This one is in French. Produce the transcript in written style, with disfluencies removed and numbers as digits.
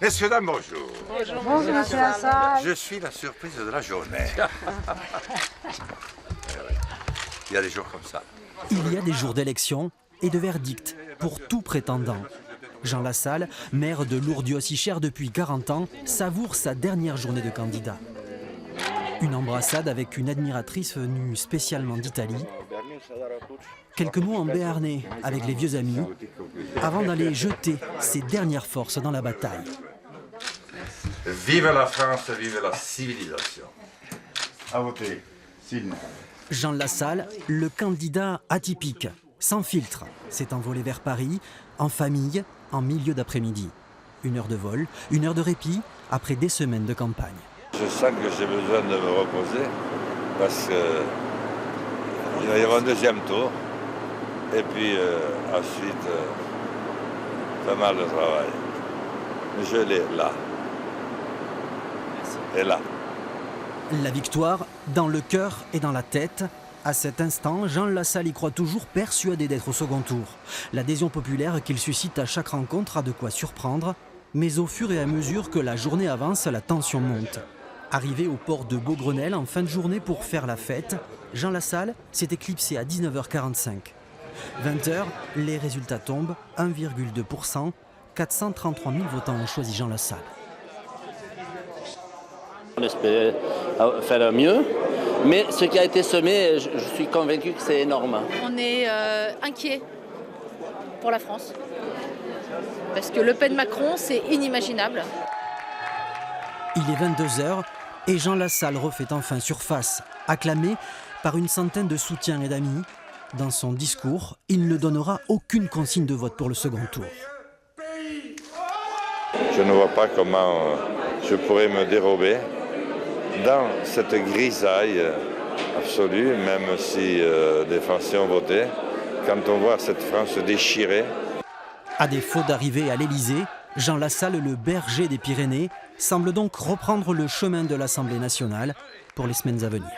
Messieurs, dames, bonjour. Bonjour, monsieur Lassalle. Je suis la surprise de la journée. Il y a des jours comme ça. Il y a des jours d'élection et de verdict pour tout prétendant. Jean Lassalle, maire de Lourdes-Dios-Icher depuis 40 ans, savoure sa dernière journée de candidat. Une embrassade avec une admiratrice venue spécialement d'Italie. Quelques mots en béarnais avec les vieux amis, avant d'aller jeter ses dernières forces dans la bataille. Vive la France, vive la civilisation. À voter. Signe. Jean Lassalle, le candidat atypique, sans filtre, s'est envolé vers Paris, en famille, en milieu d'après-midi. 1 heure de vol, 1 heure de répit, après des semaines de campagne. Je sens que j'ai besoin de me reposer, parce qu'il va y avoir un deuxième tour, et puis ensuite, pas mal de travail. Mais je l'ai là. Et là. La victoire, dans le cœur et dans la tête. À cet instant, Jean Lassalle y croit toujours, persuadé d'être au second tour. L'adhésion populaire qu'il suscite à chaque rencontre a de quoi surprendre. Mais au fur et à mesure que la journée avance, la tension monte. Arrivé au port de Beaugrenelle en fin de journée pour faire la fête, Jean Lassalle s'est éclipsé à 19h45. 20h, les résultats tombent, 1,2%. 433 000 votants ont choisi Jean Lassalle. On espérait faire mieux, mais ce qui a été semé, je suis convaincu que c'est énorme. On est inquiet pour la France, parce que Le Pen-Macron, c'est inimaginable. Il est 22h et Jean Lassalle refait enfin surface, acclamé par une centaine de soutiens et d'amis. Dans son discours, il ne donnera aucune consigne de vote pour le second tour. Je ne vois pas comment je pourrais me dérober dans cette grisaille absolue, même si des Français ont voté, quand on voit cette France déchirée. À défaut d'arriver à l'Élysée, Jean Lassalle, le berger des Pyrénées, semble donc reprendre le chemin de l'Assemblée nationale pour les semaines à venir.